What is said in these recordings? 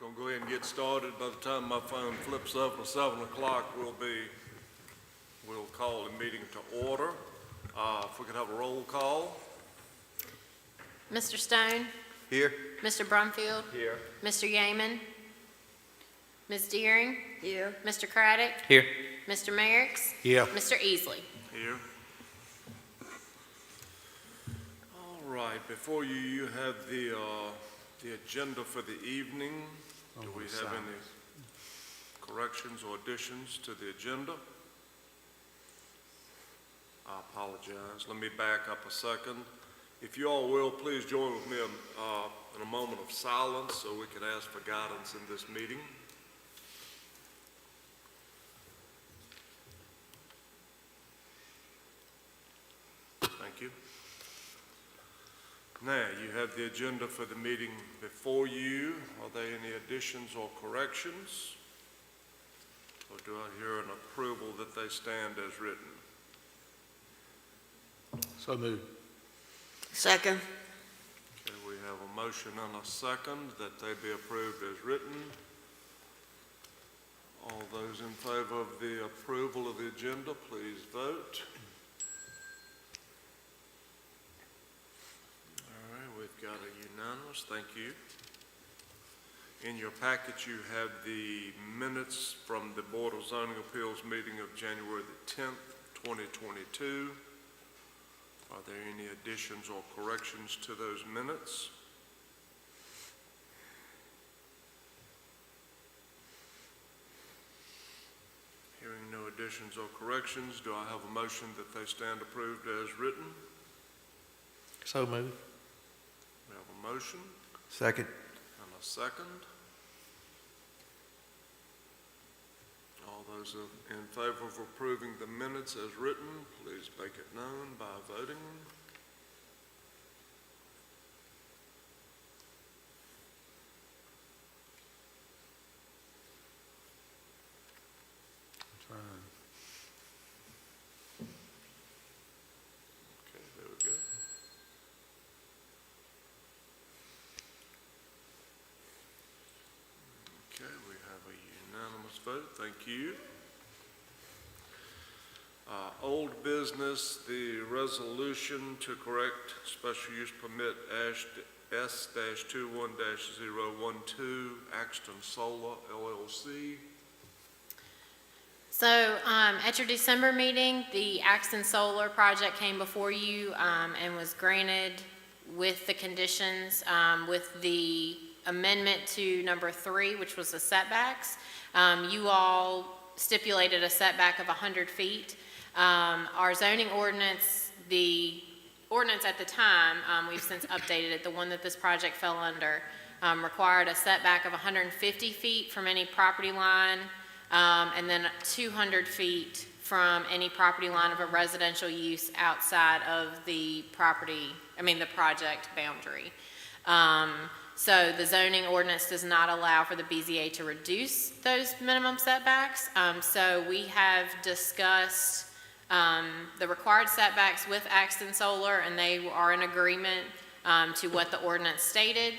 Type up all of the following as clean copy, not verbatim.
Gonna go ahead and get started. By the time my phone flips up at 7 o'clock, we'll call the meeting to order. If we could have a roll call. Mr. Stone? Here. Mr. Brumfield? Here. Mr. Yeaman? Ms. Deering? Here. Mr. Craddock? Here. Mr. Merricks? Here. Mr. Easley? Here. All right, before you, you have the agenda for the evening. Do we have any corrections or additions to the agenda? I apologize. Let me back up a second. If you all will, please join with me in a moment of silence so we can ask for guidance in this meeting. Thank you. Now, you have the agenda for the meeting before you. Are there any additions or corrections? Or do I hear an approval that they stand as written? So moved. Second. Okay, we have a motion and a second that they be approved as written. All those in favor of the approval of the agenda, please vote. All right, we've got a unanimous, thank you. In your packet, you have the minutes from the Board of Zoning Appeals meeting of January the 10th, 2022. Are there any additions or corrections to those minutes? Hearing no additions or corrections, do I have a motion that they stand approved as written? So moved. We have a motion Second. and a second. All those in favor of approving the minutes as written, please make it known by voting. Okay, there we go. Okay, we have a unanimous vote. Thank you. Old business, the resolution to correct special use permit S-21-012, Axton Solar LLC. So at your December meeting, the Axton Solar project came before you and was granted with the conditions, with the amendment to number 3, which was the setbacks. You all stipulated a setback of 100 feet. Our zoning ordinance, the ordinance at the time, we've since updated it, the one that this project fell under, required a setback of 150 feet from any property line, and then 200 feet from any property line of a residential use outside of the the project boundary. So the zoning ordinance does not allow for the BZA to reduce those minimum setbacks. So we have discussed the required setbacks with Axton Solar, and they are in agreement to what the ordinance stated.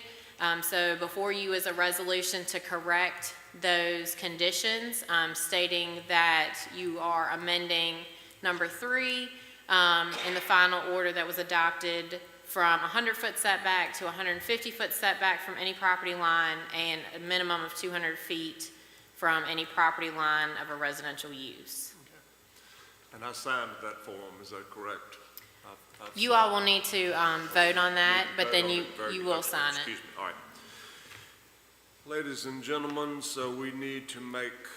So before you is a resolution to correct those conditions, stating that you are amending number 3 in the final order that was adopted from 100-foot setback to 150-foot setback from any property line and a minimum of 200 feet from any property line of a residential use. And I signed that form, is that correct? You all will need to vote on that, but then you will sign it. Excuse me, all right. Ladies and gentlemen, so we need to make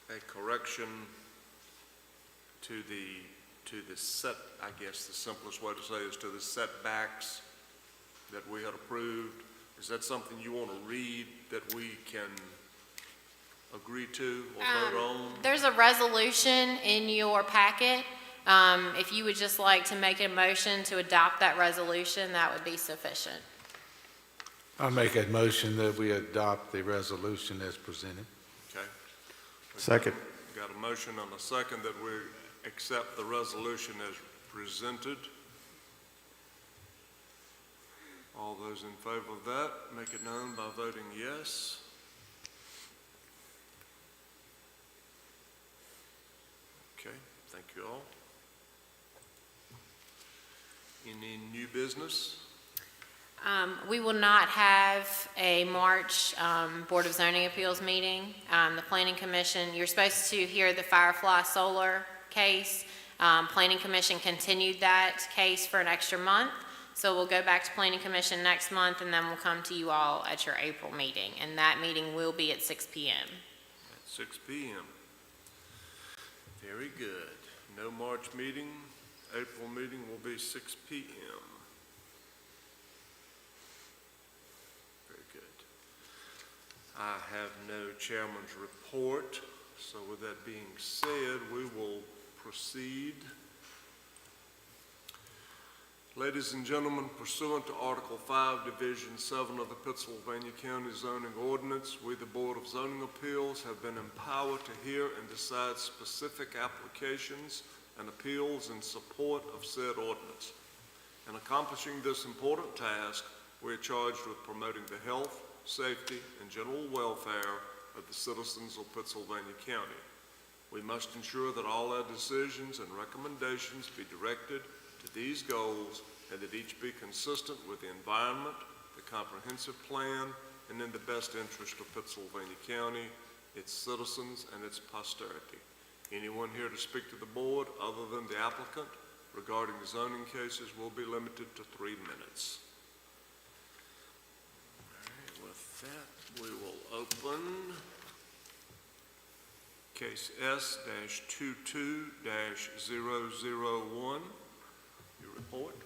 a correction to the set, I guess the simplest way to say is to the setbacks that we had approved. Is that something you want to read that we can agree to or vote on? There's a resolution in your packet. If you would just like to make a motion to adopt that resolution, that would be sufficient. I'll make a motion that we adopt the resolution as presented. Okay. Second. Got a motion and a second that we accept the resolution as presented. All those in favor of that, make it known by voting yes. Okay, thank you all. Any new business? We will not have a March Board of Zoning Appeals meeting. The Planning Commission, you're supposed to hear the Firefly Solar case. Planning Commission continued that case for an extra month. So we'll go back to Planning Commission next month, and then we'll come to you all at your April meeting. And that meeting will be at 6 p.m. At 6 p.m. Very good. No March meeting. April meeting will be 6 p.m. Very good. I have no chairman's report, so with that being said, we will proceed. Ladies and gentlemen, pursuant to Article 5, Division 7 of the Pittsylvania County Zoning Ordinance, we, the Board of Zoning Appeals, have been empowered to hear and decide specific applications and appeals in support of said ordinance. In accomplishing this important task, we are charged with promoting the health, safety, and general welfare of the citizens of Pittsylvania County. We must ensure that all our decisions and recommendations be directed to these goals and that each be consistent with the environment, the comprehensive plan, and in the best interest of Pittsylvania County, its citizens, and its posterity. Anyone here to speak to the board other than the applicant regarding zoning cases will be limited to 3 minutes. All right, with that, we will open case S-22-001. Your report.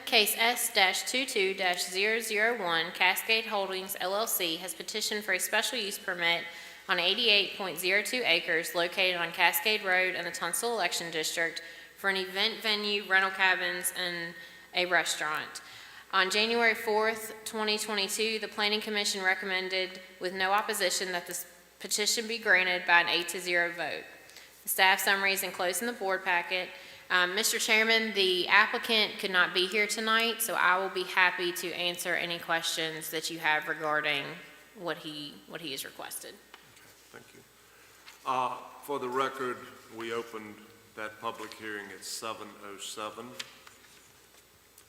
Case S-22-001, Cascade Holdings LLC has petitioned for a special use permit on 88.02 acres located on Cascade Road in the Tunstall Election District for an event venue, rental cabins, and a restaurant. On January 4th, 2022, the Planning Commission recommended with no opposition that this petition be granted by an 8-0 vote. The staff summary is enclosed in the board packet. Mr. Chairman, the applicant could not be here tonight, so I will be happy to answer any questions that you have regarding what he has requested. Thank you. For the record, we opened that public hearing at 7:07.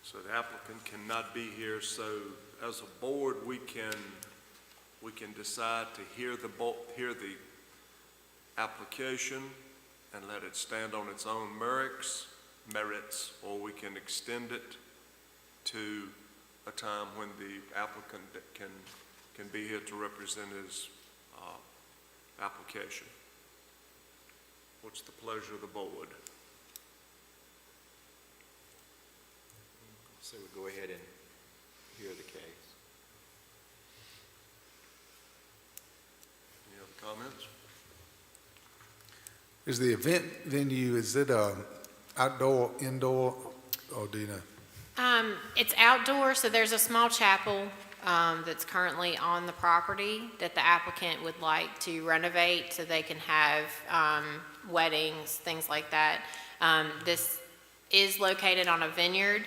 So the applicant cannot be here, so as a board, we can decide to hear the application and let it stand on its own merits, or we can extend it to a time when the applicant can be here to represent his application. What's the pleasure of the board? So we go ahead and hear the case. Any other comments? Is the event venue, is it outdoor, indoor, or do you know? It's outdoor, so there's a small chapel that's currently on the property that the applicant would like to renovate so they can have weddings, things like that. This is located on a vineyard,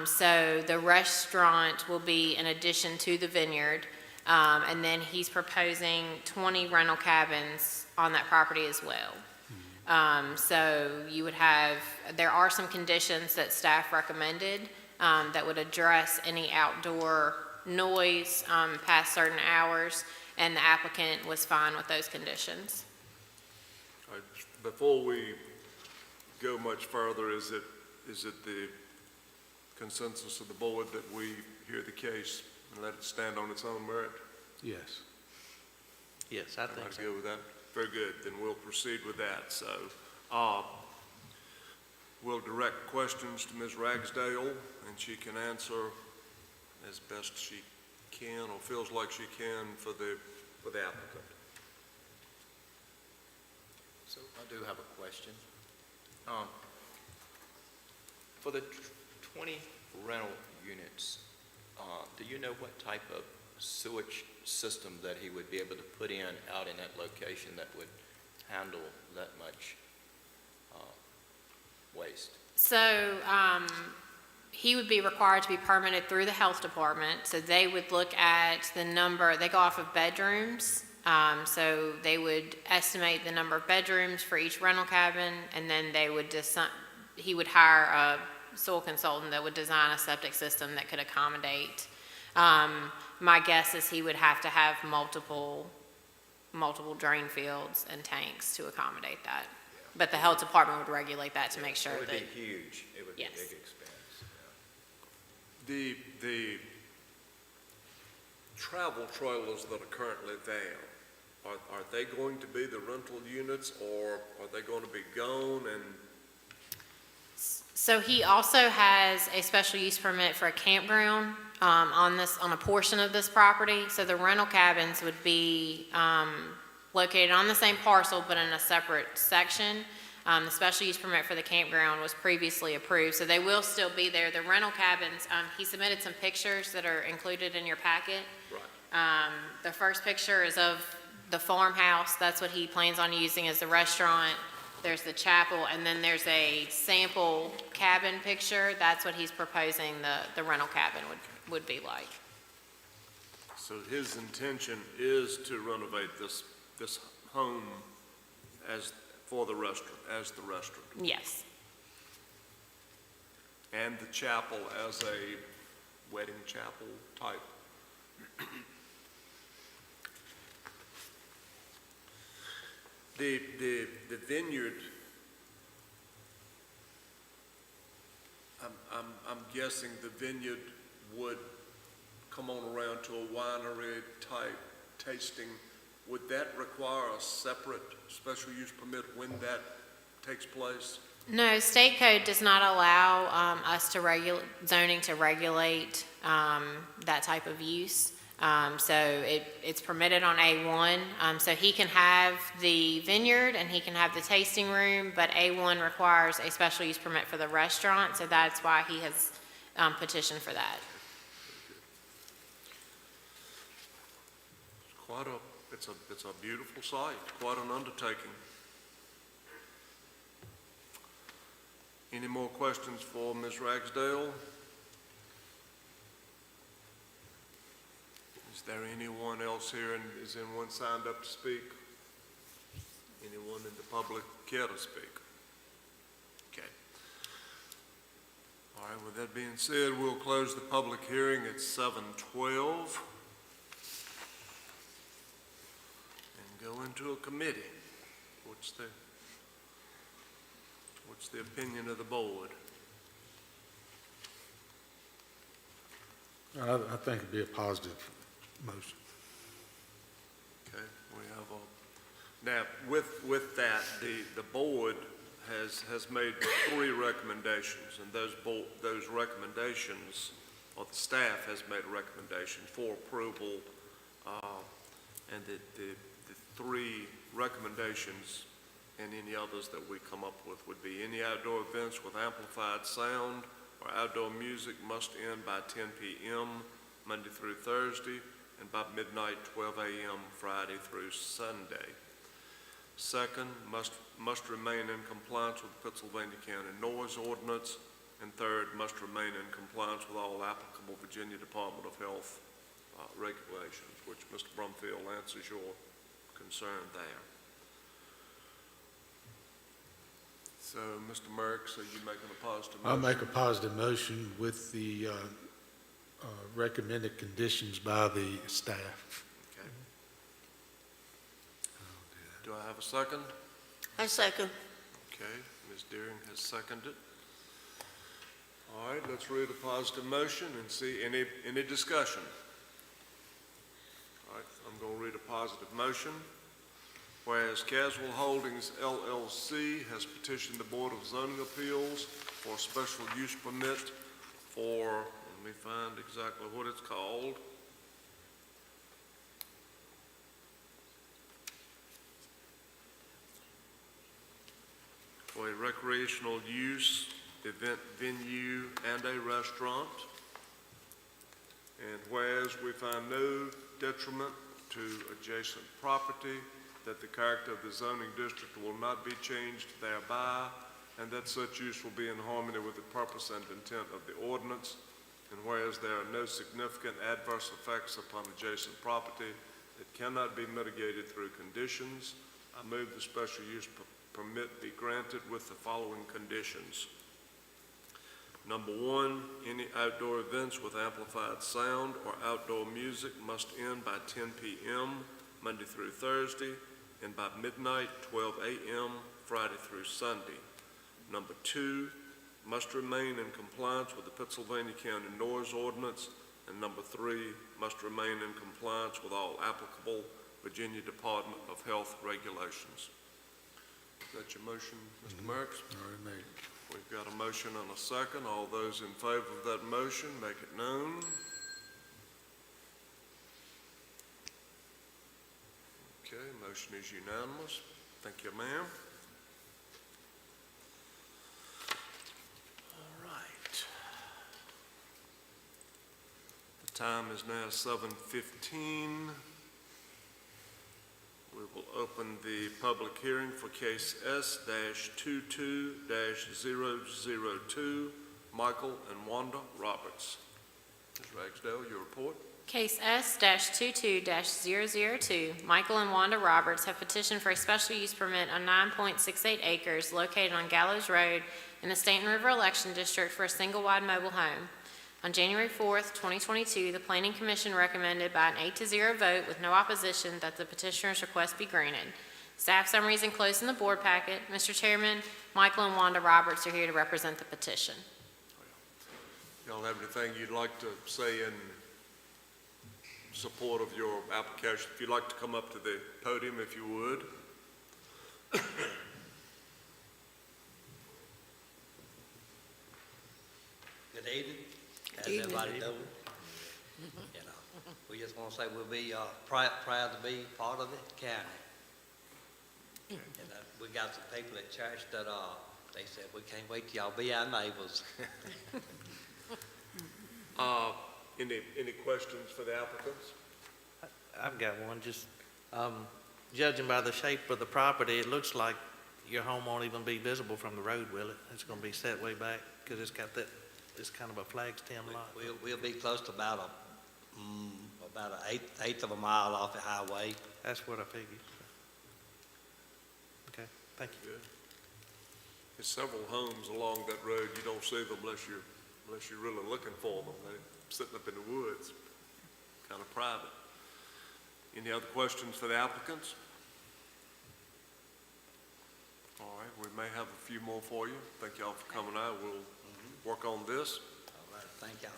so the restaurant will be in addition to the vineyard, and then he's proposing 20 rental cabins on that property as well. So you would have, there are some conditions that staff recommended that would address any outdoor noise past certain hours, and the applicant was fine with those conditions. All right, before we go much further, is it the consensus of the board that we hear the case and let it stand on its own merit? Yes. Yes, I think Everybody so. good with that? Very good, then we'll proceed with that. So, we'll direct questions to Ms. Ragsdale, and she can answer as best she can or feels like she can for the applicant. So I do have a question. For the 20 rental units, do you know what type of sewage system that he would be able to put in out in that location that would handle that much waste? So he would be required to be permitted through the health department, so they would look at the number, they go off of bedrooms, so they would estimate the number of bedrooms for each rental cabin, and then they would he would hire a soil consultant that would design a septic system that could accommodate. My guess is he would have to have multiple drain fields and tanks to accommodate that. But the health department would regulate that to make sure that. It would be huge. It would be a Yes. big expense. Yeah. The travel trailers that are currently there, are they going to be the rental units, or are they going to be gone? And So he also has a special use permit for a campground on a portion of this property. So the rental cabins would be located on the same parcel but in a separate section. The special use permit for the campground was previously approved, so they will still be there. The rental cabins, he submitted some pictures that are included in your packet. right. The first picture is of the farmhouse. That's what he plans on using as the restaurant. There's the chapel, and then there's a sample cabin picture. That's what he's proposing the rental cabin would be like. So his intention is to renovate this home as the restaurant, Yes. and the chapel as a wedding chapel type. The vineyard, I'm guessing the vineyard would come on around to a winery type tasting. Would that require a separate special use permit when that takes place? No, state code does not allow us zoning to regulate that type of use. So it's permitted on A1. So he can have the vineyard and he can have the tasting room, but A1 requires a special use permit for the restaurant, so that's why he has petitioned for that. It's a beautiful site, quite an undertaking. Any more questions for Ms. Ragsdale? Is there anyone else here, and is anyone signed up to speak? Anyone in the public care to speak? Okay. All right, with that being said, we'll close the public hearing at 7:12 and go into a committee. What's the opinion of the board? I think it'd be a positive motion. Okay, we have now, with that, the board has made 3 recommendations, and those recommendations, or the staff has made a recommendation for approval, and the 3 recommendations and any others that we come up with would be: any outdoor events with amplified sound or outdoor music must end by 10 p.m. Monday through Thursday, and by midnight, 12 a.m. Friday through Sunday. Second, must remain in compliance with Pittsylvania County noise ordinance. And third, must remain in compliance with all applicable Virginia Department of Health regulations, which Mr. Brumfield answers your concern there. So, Mr. Merckx, are you making a positive I'll motion? make a positive motion with the recommended conditions by the staff. Okay. Do I have a second? I second. Okay, Ms. Deering has seconded. All right, let's read a positive motion and see any discussion. All right, I'm going to read a positive motion. Whereas Caswell Holdings LLC has petitioned the Board of Zoning Appeals for a special use permit for, let me find exactly what it's called. For a recreational use, event venue, and a restaurant. And whereas we find no detriment to adjacent property, that the character of the zoning district will not be changed thereby, and that such use will be in harmony with the purpose and intent of the ordinance. And whereas there are no significant adverse effects upon adjacent property that cannot be mitigated through conditions, I move the special use permit be granted with the following conditions. Number one, any outdoor events with amplified sound or outdoor music must end by 10 p.m. Monday through Thursday, and by midnight, 12 a.m. Friday through Sunday. Number two, must remain in compliance with the Pittsylvania County Noise Ordinance. And number three, must remain in compliance with all applicable Virginia Department of Health regulations. Is that your motion, Mr. Marks? Already made. We've got a motion and a second. All those in favor of that motion, make it known. Okay, motion is unanimous. Thank you, ma'am. All right. The time is now 7:15. We will open the public hearing for case S-22-002, Michael and Wanda Roberts. Ms. Ragsdale, your report. Case S-22-002, Michael and Wanda Roberts have petitioned for a special use permit on 9.68 acres located on Gallows Road in the Stanton River Election District for a single-wide mobile home. On January 4th, 2022, the Planning Commission recommended by an 8-0 vote with no opposition that the petitioner's request be granted. Staff summary is enclosed in the board packet. Mr. Chairman, Michael and Wanda Roberts are here to represent the petition. Y'all have anything you'd like to say in support of your application? If you'd like to come up to the podium, if you would. Good evening. How's Evening. everybody doing? You know, we just want to say we'll be proud to be part of the county. And we got some people at church that they said we can't wait till y'all be our neighbors. Any questions for the applicants? I've got one, just, judging by the shape of the property, it looks like your home won't even be visible from the road, will it? It's gonna be set way back, because it's got that, it's kind of a flag stem lot. We'll be close to about an eighth of a mile off the highway. That's what I figured. Okay, thank you. Good. There's several homes along that road. You don't see them unless you're really looking for them. They're sitting up in the woods, kind of private. Any other questions for the applicants? All right, we may have a few more for you. Thank y'all for coming out. We'll work on this. All right, thank y'all.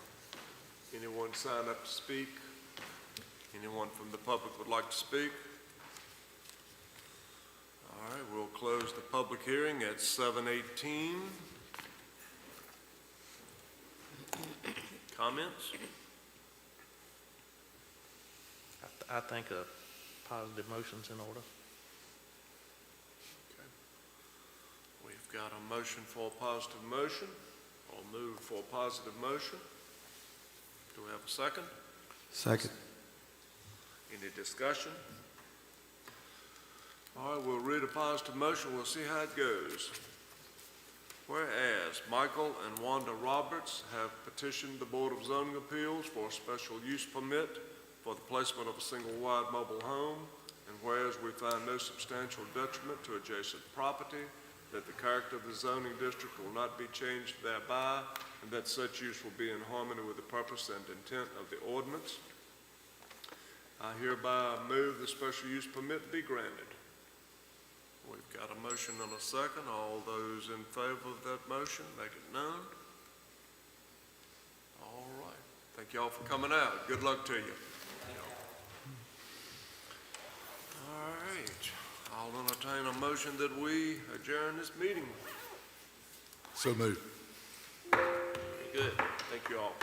Anyone sign up to speak? Anyone from the public would like to speak? All right, we'll close the public hearing at 7:18. Comments? I think a positive motion's in order. We've got a motion for a positive motion. I'll move for a positive motion. Do we have a second? Second. Any discussion? All right, we'll read a positive motion. We'll see how it goes. Whereas Michael and Wanda Roberts have petitioned the Board of Zoning Appeals for a special use permit for the placement of a single-wide mobile home, and whereas we find no substantial detriment to adjacent property, that the character of the zoning district will not be changed thereby, and that such use will be in harmony with the purpose and intent of the ordinance, I hereby move the special use permit be granted. We've got a motion and a second. All those in favor of that motion, make it known. All right. Thank you all for coming out. Good luck to you. All right. I'll entertain a motion that we adjourn this meeting. So moved. Good. Thank you all.